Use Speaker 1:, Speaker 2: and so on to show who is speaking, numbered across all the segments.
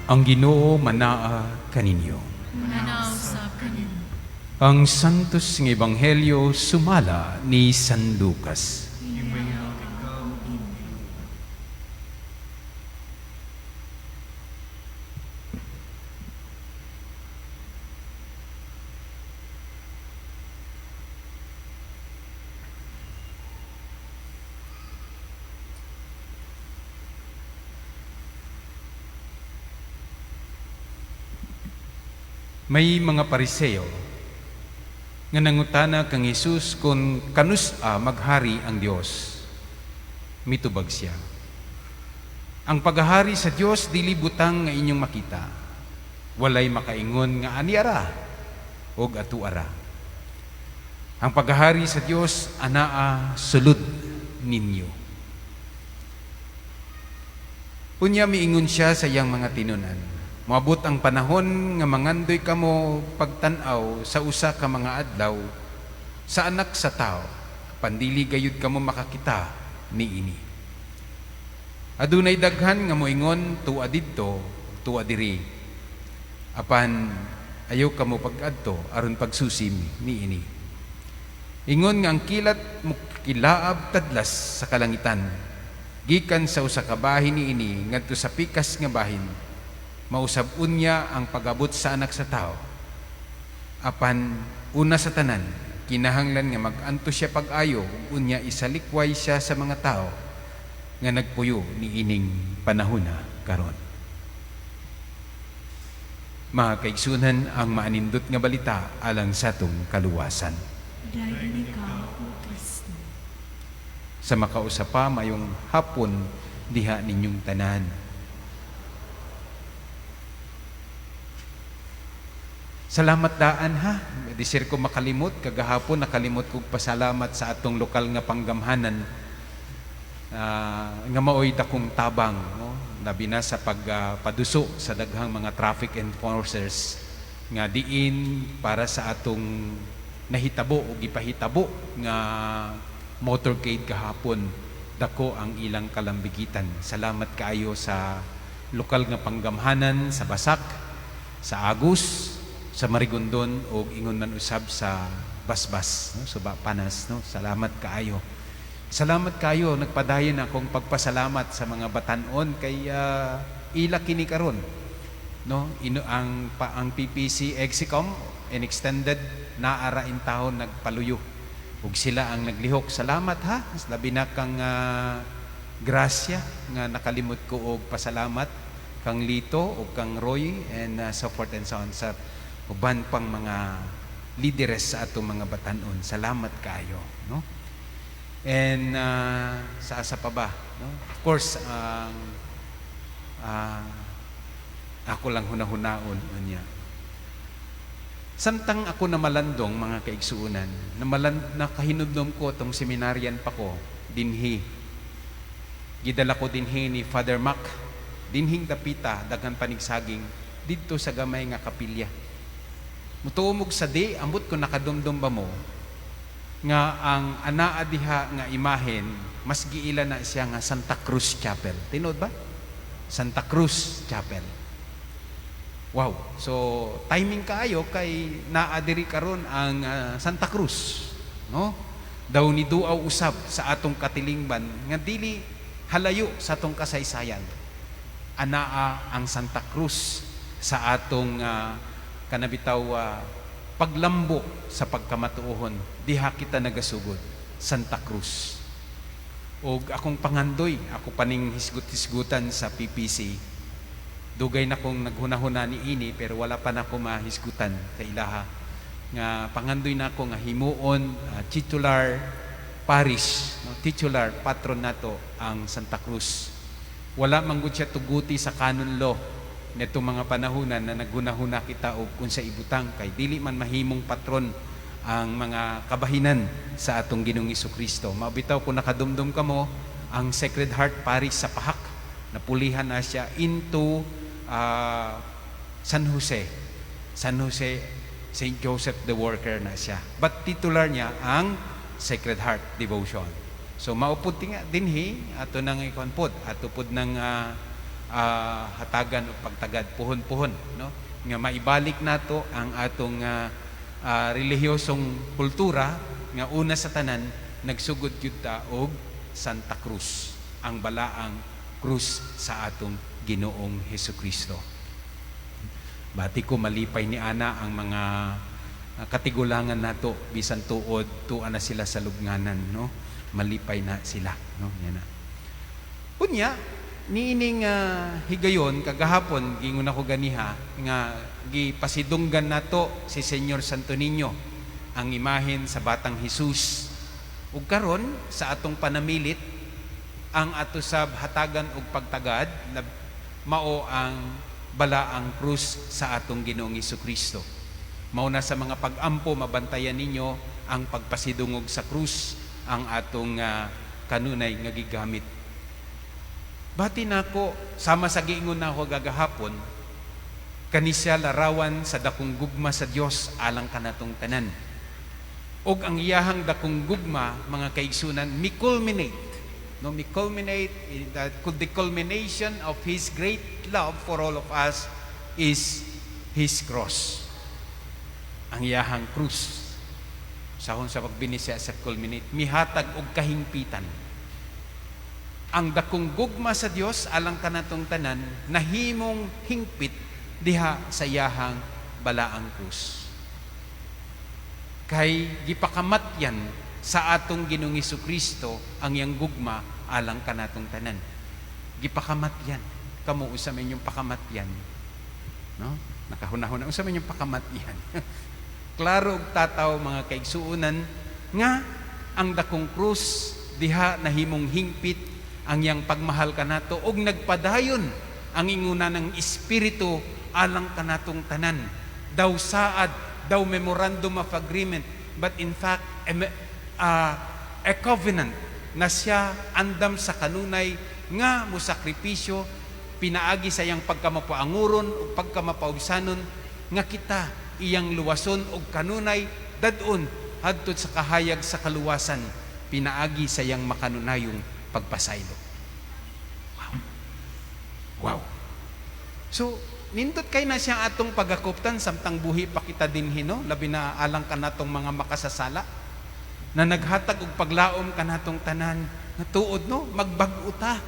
Speaker 1: Ang Ginoo manaa kaninyo.
Speaker 2: Manaw sa kanin.
Speaker 1: Ang Santos ng Ebanghelyo sumala ni San Lucas. May mga pariseo nga nangutana kang Hesus kung kanus-a maghari ang Dios. Mitubag siya. Ang paghahari sa Dios dili butang nga inyong makita. Walay makaingon nga aniara og atuara. Ang paghahari sa Dios anaa sulod ninyo. Unya miingon siya sa iyang mga tinunan. Moabot ang panahon nga mangandoy kamo pagtan-aw sa usa ka mga adlaw sa anak sa tao, pandili gayud kamo makakita niini. Adunay daghan nga moingon tuwa didto, tuwa diri. Apan ayaw kamo pag-adto aron pagsusim niini. Ingon nga ang kilat mo kilaab tadlas sa kalangitan, gikan sa usa ka bahin niini ngadto sa pikas nga bahin. Mausab unya ang pag-abot sa anak sa tao. Apan una sa tanan, kinahanglan nga mag-anto siya pag-ayo, unya isalikway siya sa mga tao nga nagpuyo ni ining panahona karon. Mga kaigsunan, ang maanindot nga balita alang sa atong kaluwasan.
Speaker 2: Dahil ikaw, O Kristo.
Speaker 1: Sa makausapa mayong hapon diha ninyong tanan. Salamat daan ha. Disir ko makalimot. Kagahapon nakalimot kong pasalamat sa atong lokal nga panggamhanan. Nga maoy dakong tabang. No? Labi na sa pagpaduso sa daghang mga traffic enforcers. Nga diin para sa atong nahitabo o gipahitabo nga motorcade kahapon. Dako ang ilang kalambigitan. Salamat kaayo sa lokal nga panggamhanan, sa Basak, sa Agus, sa Marigondon o ingon man usab sa Basbas, no? Sa Panas, no? Salamat kaayo. Salamat kayo, nagpadayon akong pagpasalamat sa mga batanon kay ila kini karon, no? Ang PPC Exicom and extended naara in tahon nagpaluyo ug sila ang naglihok. Salamat ha. Labi na kang grasya nga nakalimot ko og pasalamat kang Lito o kang Roy and so forth and so on sa uban pang mga lideres sa atong mga batanon. Salamat kayo, no? And sa asa pa ba, no? Of course, ako lang hunahunaon unya. Samtang ako na malandong mga kaigsuunan, nakahinudnom ko tong seminaryan pa ko dinhi. Gidala ko dinhi ni Father Mac, dinhing dapita daghan panigsaging didto sa gamay nga kapilya. Mutuumog sa di, ambot ko nakadumdum ba mo, nga ang anaa diha nga imahen, mas giila na siya nga Santa Cruz Chapel. Tinod ba? Santa Cruz Chapel. Wow. So, timing kaayo kay naadiri karon ang Santa Cruz. No? Daw ni duaw usab sa atong katilingban, nga dili halayo sa atong kasaysayan. Anaa ang Santa Cruz sa atong kanabitaw paglambo sa pagkamatuohon, diha kita nagasugod, Santa Cruz. O akong pangandoy, ako paning hisgut-hisgutan sa PPC, dugay na kong naghunahuna ni ini, pero wala pa na ako mahisgutan sa ilaha, nga pangandoy na ako nga himuon, titular parish, no? Titular patron nato ang Santa Cruz. Wala manggod siya tuguti sa canon law neto mga panahunan na naghunahuna kita og unsa ibutang kay dili man mahimong patron ang mga kabahinan sa atong Ginoong Hesukristo. Mabitaw kung nakadumdum kamo ang Sacred Heart Parish sa Pahak, napulihan na siya into San Jose St. Joseph the Worker na siya, but titular niya ang Sacred Heart Devotion. So maupod nga dinhi ato nang ikonpod ato pod ng hatagan o pagtagad puhon-puhon, no? Nga maibalik nato ang atong relihiyosong kultura nga una sa tanan nagsugod gyud ta og Santa Cruz, ang balaang krus sa atong Ginoong Hesukristo. Bati ko malipay ni ana ang mga katigulangan nato bisan tuod tuwa na sila sa lubnganan, no? Malipay na sila, no? Yan na. Unya niining higayon kagahapon gingon ako ganiha nga gipasidunggan nato si Senyor Santo Niño ang imahen sa batang Hesus. Ug karon sa atong panamilit ang ato sab hatagan og pagtagad mao ang balaang krus sa atong Ginoong Hesukristo. Mao na sa mga pag-ampo mabantayan ninyo ang pagpasidungog sa krus ang atong kanunay nga gigamit. Bati nako sama sa giingon na ako gagahapon kanisya larawan sa dakong gugma sa Dios alang kanatong tanan. Og ang iyahang dakong gugma mga kaigsunan mi-culminate the culmination of His great love for all of us is His cross. Ang iyahang krus sahon sa pagbinisya sa culminate mihatag og kahingpitan. Ang dakong gugma sa Dios alang kanatong tanan nahimong hingpit diha sa iyahang balaang krus. Kay gipakamat yan sa atong Ginoong Hesukristo ang iyang gugma alang kanatong tanan. Gipakamat yan. Kamo usa man yung pakamat yan. No? Nakahunahuna usa man yung pakamat yan. Klaro og tataw mga kaigsuonan nga ang dakong krus diha nahimong hingpit ang iyang pagmahal kanato og nagpadayon ang inguna ng Espiritu alang kanatong tanan. Daw saad, daw memorandum of agreement, but in fact a covenant na siya andam sa kanunay nga musakripisyo pinaagi sa iyang pagkamapaanguron o pagkamapaubsanon nga kita iyang luwason og kanunay dadon hadtod sa kahayag sa kaluwasan pinaagi sa iyang makanunayong pagpasaylo. Wow. So nindot kay na siya atong pagakuptan samtang buhi pa kita dinhi, no? Labi na alang kanatong mga makasasala na naghatag og paglaom kanatong tanan nga tuod, no, magbag-o ta.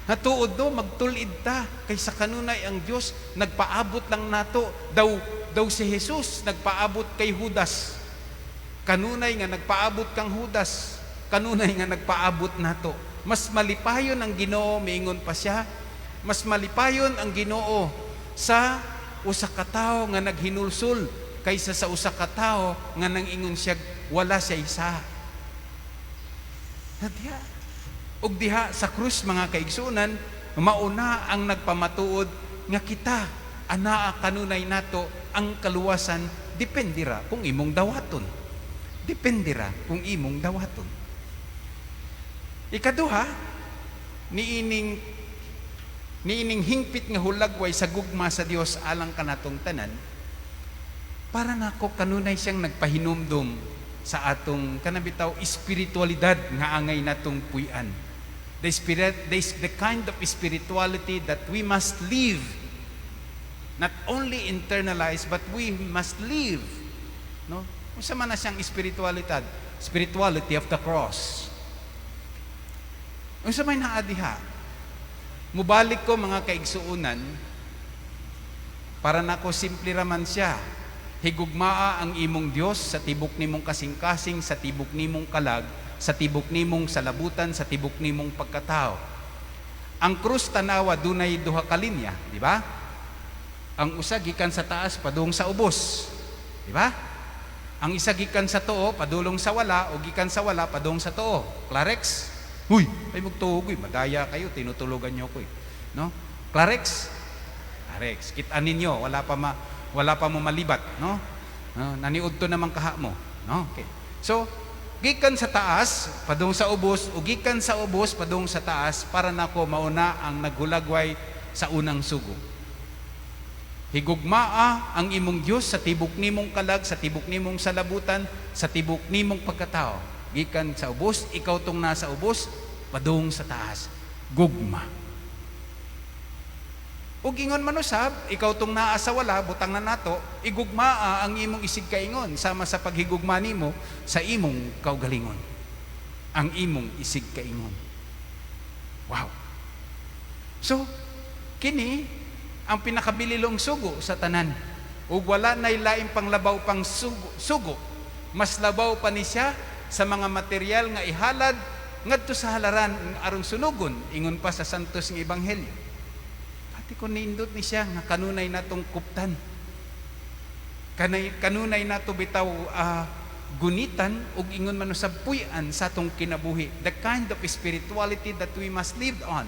Speaker 1: Nga tuod, no, magtulid ta kaysa kanunay ang Dios nagpaabot lang nato daw si Jesus nagpaabot kay Judas. Kanunay nga nagpaabot kang Judas. Kanunay nga nagpaabot nato. Mas malipayon ang Ginoo, miingon pa siya. Mas malipayon ang Ginoo sa usa ka tawo nga naghinulsol kaysa sa usa ka tawo nga nangingon siya wala siya isa. Diha. Og diha sa krus mga kaigsunan mauna ang nagpamatuod nga kita anaa kanunay nato ang kaluwasan dependira kung imong dawaton. Dependira kung imong dawaton. Ikaduha, niining hingpit nga hulagway sa gugma sa Dios alang kanatong tanan para nako kanunay siyang nagpahinumdum sa atong kanabitaw espiritualidad nga angay natong puy-an. The kind of spirituality that we must live, not only internalize but we must live, no? Unsa man na siyang spirituality of the cross. Unsa may naadiha? Mubalik ko mga kaigsuunan para nako simple raman siya. Higugmaa ang imong Dios sa tibok nimong kasing-kasing, sa tibok nimong kalag, sa tibok nimong salabutan, sa tibok nimong pagkatao. Ang krus tanawa dunay duha ka linya, di ba? Ang usa gikan sa taas padung sa ubos, di ba? Ang isa gikan sa tuo padulong sa wala o gikan sa wala padung sa tuo. Clarex? Huy, ay magtuog, madaya kayo, tinutulogan niyo ko, no? Clarex? Clarex. Kitaan ninyo, wala pa mo malibat, no? Naniud to naman kaha mo, no? Okay. So, gikan sa taas padung sa ubos o gikan sa ubos padung sa taas para nako mauna ang naghulagway sa unang sugo. Higugmaa ang imong Dios sa tibok nimong kalag, sa tibok nimong salabutan, sa tibok nimong pagkatao. Gikan sa ubos, ikaw tong nasa ubos padung sa taas. Gugma. Ug ingon man usab, ikaw tong naa sa wala, butang na nato, igugmaa ang imong isig kaingon sama sa paghigugma nimo sa imong kaugalingon. Ang imong isig kaingon. Wow. So, kini ang pinakabililong sugo sa tanan. Ug wala nay laing panglabaw pang sugo. Mas labaw pa ni siya sa mga material nga ihalad ngadto sa halaran aron sunugon ingon pa sa santos nga ebanghelyo. Pati kun nindot ni siya nga kanunay natong kuptan. Kanunay nato bitaw gunitan ug ingon man usab puy-an sa atong kinabuhi. The kind of spirituality that we must live on.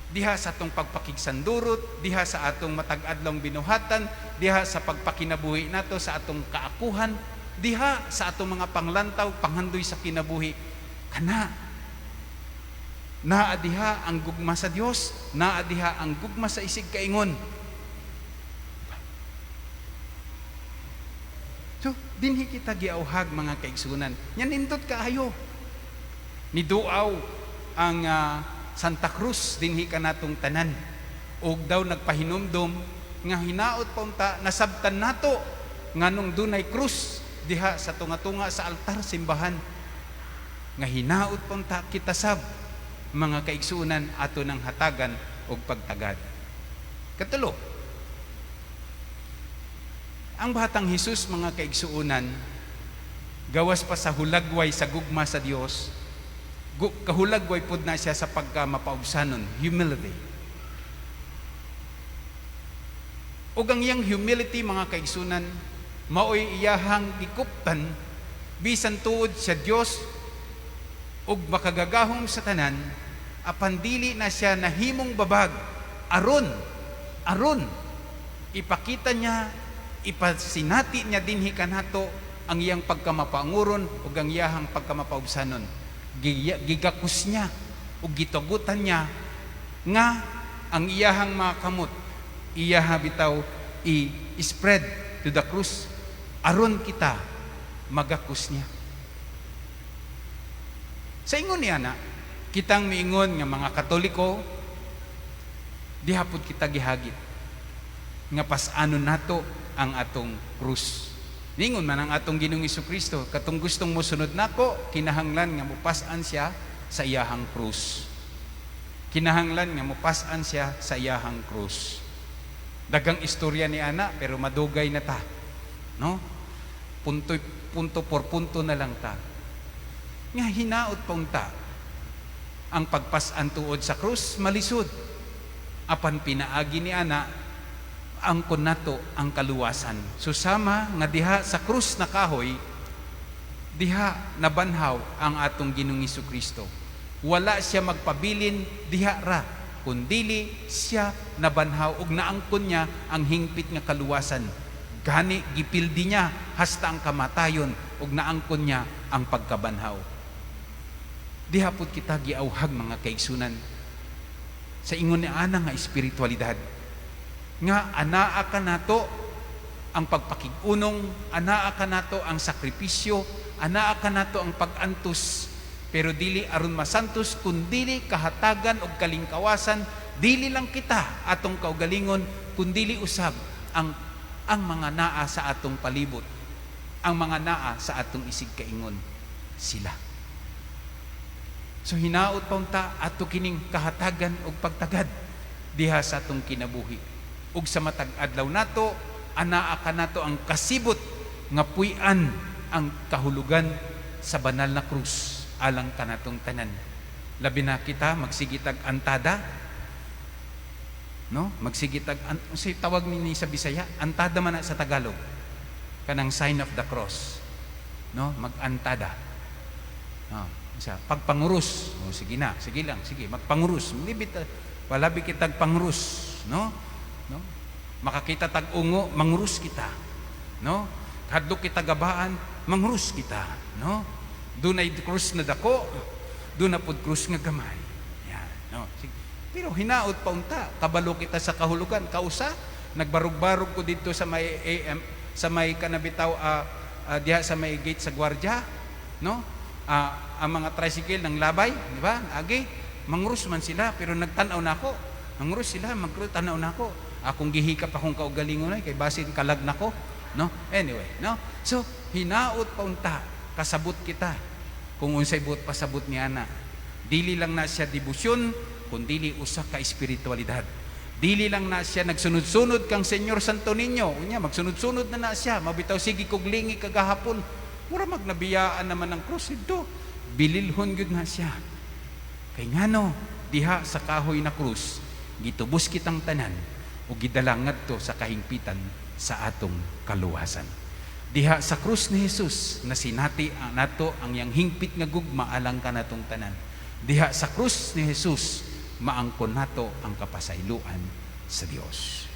Speaker 1: Diha sa atong pagpakigsandurot, diha sa atong matag-adlong binuhatan, diha sa pagpakinabuhi nato sa atong kaakuhan, diha sa atong mga panglantaw, panghandoy sa kinabuhi. Kana naa diha ang gugma sa Dios, naa diha ang gugma sa isig kaingon. So, dinhi kita giauhag mga kaigsunan. Yan indot kaayo. Niduaw ang Santa Cruz dinhi kanatong tanan. Og daw nagpahinumdom nga hinaot pa unta nasabtan nato nganong dunay krus diha sa tunga-tunga sa altar simbahan. Nga hinaot pa unta kita sab mga kaigsunan ato ng hatagan og pagtagad. Katulo, ang batang Hesus mga kaigsuunan gawas pa sa hulagway sa gugma sa Dios, kahulagway pud na siya sa pagkamapaubsanon, humility. Ug ang iyang humility mga kaigsunan maoy iyahang gikuptan bisan tuod sa Dios ug makagagahom sa tanan apan dili na siya nahimong babag aron ipakita niya, ipasinati niya dinhi kanato ang iyang pagkamapanguron ug ang iyahang pagkamapaubsanon. Gigakus niya ug gitugutan niya nga ang iyahang mga kamot iyaha bitaw i-spread to the cross aron kita magakus niya. Sa ingon niya na kitang miingon nga mga Katoliko dihapod kita gihagit nga pas-anon nato ang atong krus. Ningon man ang atong Ginoong Jesucristo, katong gustong mo sunod nako, kinahanglan nga mupas-an siya sa iyahang krus. Kinahanglan nga mupas-an siya sa iyahang krus. Dagang istorya ni ana pero madugay na ta. No? Punto por punto na lang ta. Nga hinaot pa unta ang pagpas-an tuod sa krus malisod. Apan pinaagi ni ana ang kunato ang kaluwasan. Susama nga diha sa krus na kahoy, diha nabanhaw ang atong Ginoong Jesucristo. Wala siya magpabilin diha ra, kundili siya nabanhaw ug naangkon niya ang hingpit nga kaluwasan. Gani gipildi niya hasta ang kamatayon ug naangkon niya ang pagkabanhaw. Diha pud kita giauhag mga kaigsunan sa ingon ni ana nga espiritualidad. Nga anaa ka nato ang pagpakigunong, anaa ka nato ang sakripisyo, anaa ka nato ang pag-antos, pero dili aron masantos kundili kahatagan og kalingkawasan, dili lang kita atong kaugalingon kundili usab ang mga naa sa atong palibot, ang mga naa sa atong isig kaingon sila. So hinaot pa unta ato kining kahatagan og pagtagad diha sa atong kinabuhi. Ug sa matag adlaw nato anaa ka nato ang kasibot nga puy-an ang kahulugan sa banal na krus alang kanatong tanan. Labi na kita magsigitag antada, no? Magsigitag unsay tawag ni sa Bisaya, antada man na sa Tagalog. Kanang sign of the cross, no? Mag-antada. Isa pagpangurus. Sige lang, magpangurus. Walabi kitag pangurus, no? No? Makakita tag ungo, mangurus kita. No? Hadlok kita gabaan, mangurus kita. No? Dunay krus na dako, doon na pud krus nga gamay. Yan, no? Pero hinaot pa unta, kabalo kita sa kahulugan, kausa nagbarug-barug ko dito sa may sa may kanabitaw diha sa may gate sa gwardiya, no? Ang mga tricycle ng labay, di ba? Agi, mangurus man sila pero nagtan-aw na ako. Ang ros sila, magtanaw na ako. Akong gihikap akong kaugalingon ay, kay basin kalag na ko. No? Anyway, no? So, hinaot pa unta, kasabot kita. Kung unsay buot pasabot niya na. Dili lang na siya debosyon, kundi usa ka espiritualidad. Dili lang na siya nagsunod-sunod kang Senyor Santo Niño. Unya, magsunod-sunod na siya. Mabitaw sige kog lingi kagahapon. Mura magnabiyaan naman ng krus ito. Bililhon gyud na siya. Kay ngano, diha sa kahoy na krus, gitubos kitang tanan o gidalangat to sa kahingpitan sa atong kaluwasan. Diha sa krus ni Jesus na sinati nato ang yang hingpit nga gugma alang ka natong tanan. Diha sa krus ni Jesus maangkon nato ang kapasayloan sa Dios.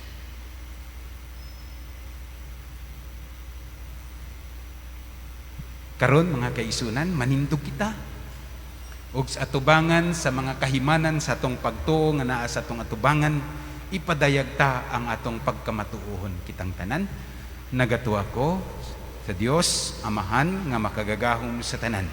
Speaker 1: Karon mga kaisunan, manindog kita ug sa atubangan sa mga kahimanan sa atong pagtuo nga naa sa atong atubangan, ipadayag ta ang atong pagkamatuohon kitang tanan. Nagatuwa ko sa Dios Amahan nga makagagahom sa tanan.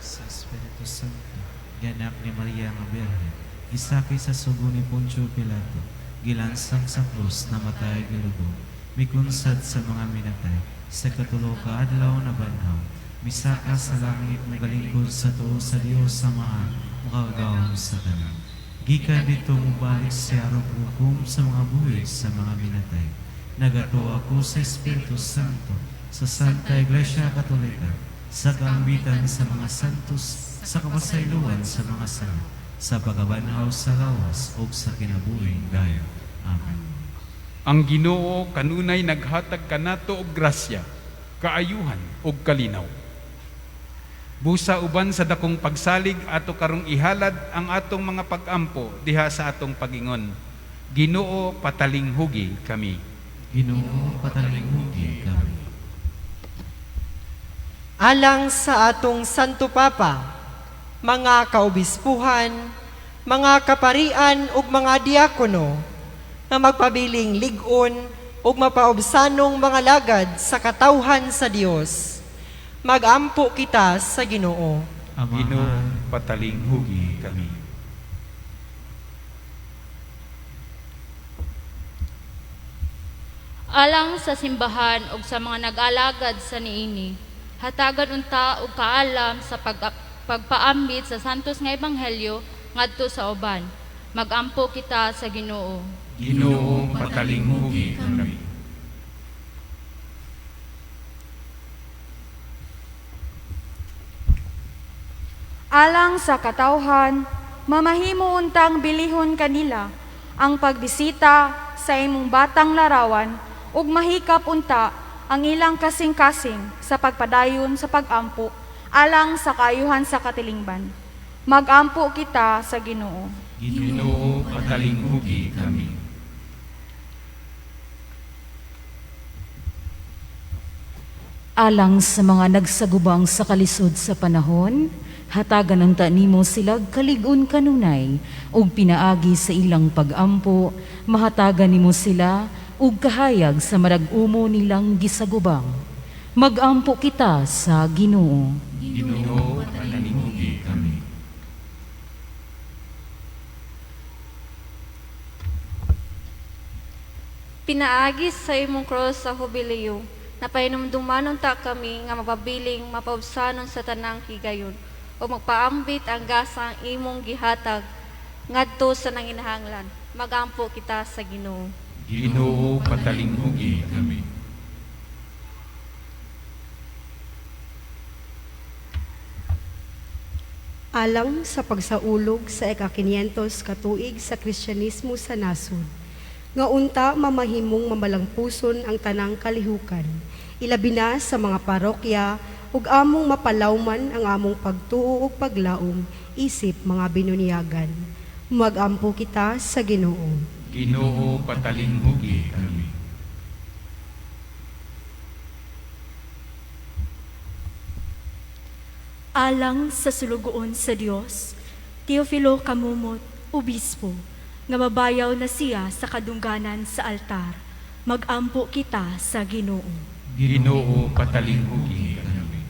Speaker 3: Sa Espiritu Santo, ganak ni Maria nga Birhen, gisakay sa sugo ni Poncio Pilato, gilansang sa krus na matay gilubog, mikunsad sa mga minatay, sa katulo ka adlaw na banhaw, misaka sa langit na galingkod sa tuo sa Dios Amahan, makagawom sa tanan. Gikan dito mubalik siya arong hukom sa mga buwis sa mga minatay. Nagato ako sa Espiritu Santo, sa Santa Iglesia Katolika, sa kaambitan sa mga santos, sa kapasayloan sa mga sala, sa pagabanhaw sa lawas o sa kinabuhing dayo. Amen.
Speaker 1: Ang Ginoo kanunay naghatag kanato og grasya, kaayuhan ug kalinaw. Busa uban sa dakong pagsalig ato karong ihalad ang atong mga pag-ampo diha sa atong pagingon. Ginoo patalinghugi kami.
Speaker 3: Ginoo patalinghugi kami.
Speaker 4: Alang sa atong Santo Papa, mga kaobispuhan, mga kaparian ug mga diakono, nga magpabiling ligon ug mapaobsanong mga lagad sa katawhan sa Dios. Magampo kita sa Ginoo.
Speaker 1: Ginoo
Speaker 3: Amahan,
Speaker 1: patalinghugi kami.
Speaker 5: Alang sa simbahan ug sa mga nag-alagad sa niini, hatagan unta og kaalam sa pagpaambit sa santos nga ebanghelyo ngadto sa uban. Magampo kita sa Ginoo.
Speaker 1: Ginoo patalinghugi kami.
Speaker 6: Alang sa katawhan, mamahimo untang bilihon kanila ang pagbisita sa imong batang larawan ug mahikap unta ang ilang kasing-kasing sa pagpadayon sa pag-ampo alang sa kaayuhan sa katilingban. Magampo kita sa Ginoo.
Speaker 1: Ginoo patalinghugi kami.
Speaker 2: Alang sa mga nagsagubang sa kalisod sa panahon, hatagan ang nimo silag kaligun kanunay, ug pinaagi sa ilang pag-ampo, mahatagan nimo sila, ug kahayag sa marag-umo nilang gisagubang. Magampo kita sa Ginoo.
Speaker 1: Ginoo patalinghugi kami.
Speaker 7: Pinaagis sa imong cross sa hubiliyo, na pahinumdumanon ta kami nga mapabiling mapaubsanon sa tanang higayon, o magpaambit ang gasang imong gihatag ngadto sa nanginahanglan. Magampo kita sa Ginoo.
Speaker 1: Ginoo patalinghugi kami.
Speaker 8: Alang sa pagsaulog sa ika-500 katuig sa Kristyanismo sa nasod, nga unta mamahimong mamalangpuson ang tanang kalihukan, ilabi na sa mga parokya, ug among mapalawman ang among pagtuo ug paglaom, isip mga binunyagan. Magampo kita sa Ginoo.
Speaker 1: Ginoo patalinghugi kami.
Speaker 6: Alang sa sulugoon sa Dios, Teofilo Kamumot, Obispo, nga mabayaw na siya sa kadungganan sa altar. Magampo kita sa Ginoo.
Speaker 1: Ginoo patalinghugi kami.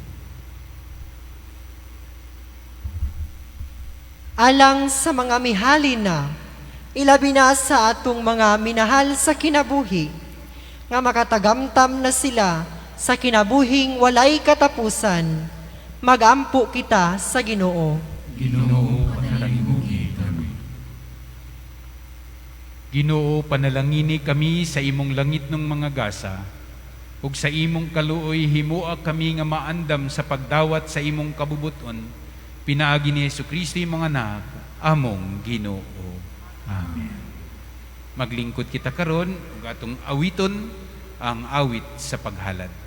Speaker 4: alang sa mga mihalin na, ilabi na sa atong mga minahal sa kinabuhi, nga makatagamtam na sila sa kinabuhing walay katapusan. Magampo kita sa Ginoo.
Speaker 3: Ginoo, panalangin kami.
Speaker 1: Ginoo, panalangini kami sa imong langit ng mga gasa, ug sa imong kaluoy himua kami nga maandam sa pagdawat sa imong kabubuton, pinaagi ni Jesucristo imong anak, among Ginoo.
Speaker 3: Amen.
Speaker 1: Maglingkod kita karon ug atong awiton ang awit sa paghalad.